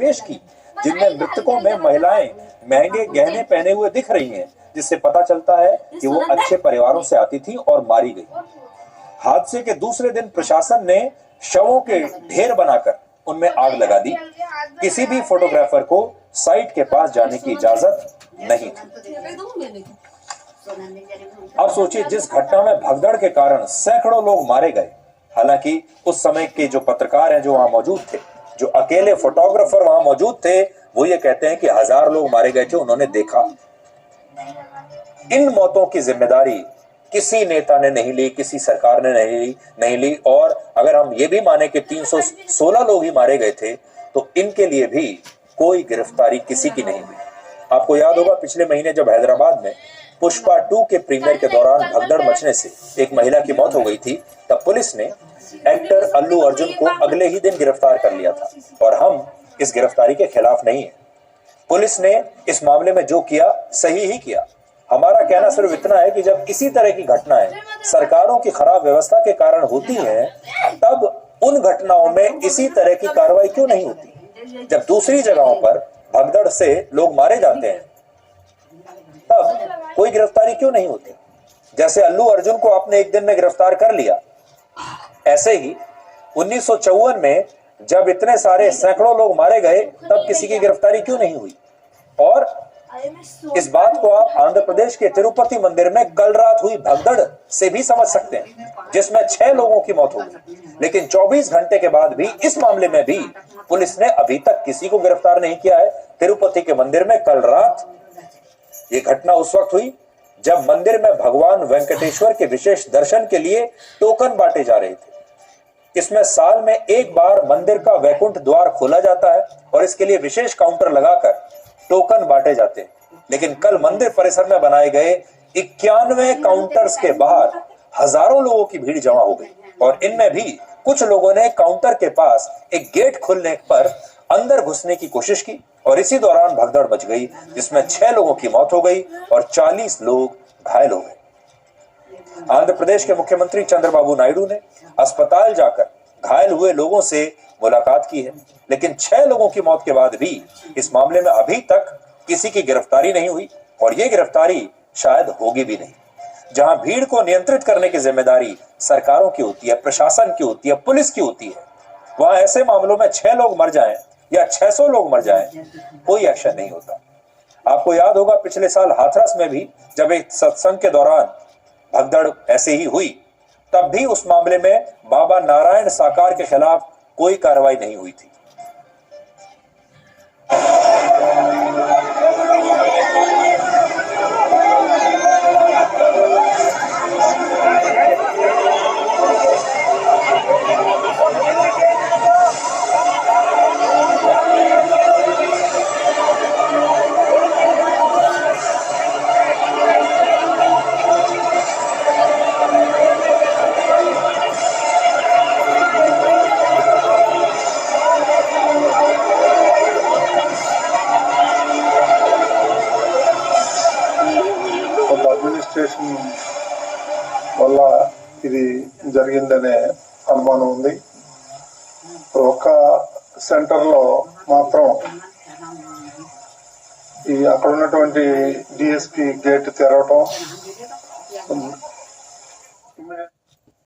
पेश की, जिनमें मृतकों में महिलाएं महंगे गहने पहने हुए दिख रही हैं, जिससे पता चलता है कि वो अच्छे परिवारों से आती थी और मारी गई। हादसे के दूसरे दिन प्रशासन ने शवों के ढेर बनाकर उनमें आग लगा दी। किसी भी फोटोग्राफर को साइट के पास जाने की इजाजत नहीं थी। अब सोचिए, जिस घटना में भगदड़ के कारण सैकड़ों लोग मारे गए, हालांकि उस समय के जो पत्रकार हैं जो वहां मौजूद थे, जो अकेले फोटोग्राफर वहां मौजूद थे, वो ये कहते हैं कि 1000 लोग मारे गए थे, उन्होंने देखा। इन मौतों की जिम्मेदारी किसी नेता ने नहीं ली, किसी सरकार ने नहीं ली। और अगर हम ये भी माने कि 316 लोग ही मारे गए थे, तो इनके लिए भी कोई गिरफ्तारी किसी की नहीं हुई। आपको याद होगा पिछले महीने जब हैदराबाद में पुष्पा 2 के प्रीमियर के दौरान भगदड़ मचने से एक महिला की मौत हो गई थी, तब पुलिस ने एक्टर अल्लू अर्जुन को अगले ही दिन गिरफ्तार कर लिया था। और हम इस गिरफ्तारी के खिलाफ नहीं है। पुलिस ने इस मामले में जो किया सही ही किया। हमारा कहना सिर्फ इतना है कि जब इसी तरह की घटनाएं सरकारों की खराब व्यवस्था के कारण होती हैं, तब उन घटनाओं में इसी तरह की कार्रवाई क्यों नहीं होती? जब दूसरी जगहों पर भगदड़ से लोग मारे जाते हैं, तब कोई गिरफ्तारी क्यों नहीं होती? जैसे अल्लू अर्जुन को आपने एक दिन में गिरफ्तार कर लिया, ऐसे ही 1954 में जब इतने सारे सैकड़ों लोग मारे गए, तब किसी की गिरफ्तारी क्यों नहीं हुई? और इस बात को आप आंध्र प्रदेश के तिरुपति मंदिर में कल रात हुई भगदड़ से भी समझ सकते हैं, जिसमें 6 लोगों की मौत हो गई। लेकिन 24 घंटे के बाद भी इस मामले में भी पुलिस ने अभी तक किसी को गिरफ्तार नहीं किया है। तिरुपति के मंदिर में कल रात ये घटना उस वक्त हुई जब मंदिर में भगवान वेंकटेश्वर के विशेष दर्शन के लिए टोकन बांटे जा रहे थे। इसमें साल में एक बार मंदिर का वैकुंठ द्वार खोला जाता है और इसके लिए विशेष काउंटर लगाकर टोकन बांटे जाते हैं। लेकिन कल मंदिर परिसर में बनाए गए 91 काउंटर्स के बाहर हजारों लोगों की भीड़ जमा हो गई और इनमें भी कुछ लोगों ने काउंटर के पास एक गेट खुलने पर अंदर घुसने की कोशिश की और इसी दौरान भगदड़ मच गई, जिसमें 6 लोगों की मौत हो गई और 40 लोग घायल हो गए। आंध्र प्रदेश के मुख्यमंत्री चंद्रबाबू नायडू ने अस्पताल जाकर घायल हुए लोगों से मुलाकात की है, लेकिन 6 लोगों की मौत के बाद भी इस मामले में अभी तक किसी की गिरफ्तारी नहीं हुई और यह गिरफ्तारी शायद होगी भी नहीं। जहां भीड़ को नियंत्रित करने की जिम्मेदारी सरकारों की होती है, प्रशासन की होती है, पुलिस की होती है, वहां ऐसे मामलों में 6 लोग मर जाएं या 600 लोग मर जाएं, कोई एक्शन नहीं होता। आपको याद होगा पिछले साल हाथरस में भी जब एक सत्संग के दौरान भगदड़ ऐसे ही हुई, तब भी उस मामले में बाबा नारायण साकार के खिलाफ कोई कार्रवाई नहीं हुई थी। అడ్మినిస్ట్రేషన్ వల్ల ఇది జరిగిందనే అనుమానం ఉంది. ఒక సెంటర్లో మాత్రం ఈ అక్కడ ఉన్నటువంటి డిఎస్పి గేట్ తెరవటం,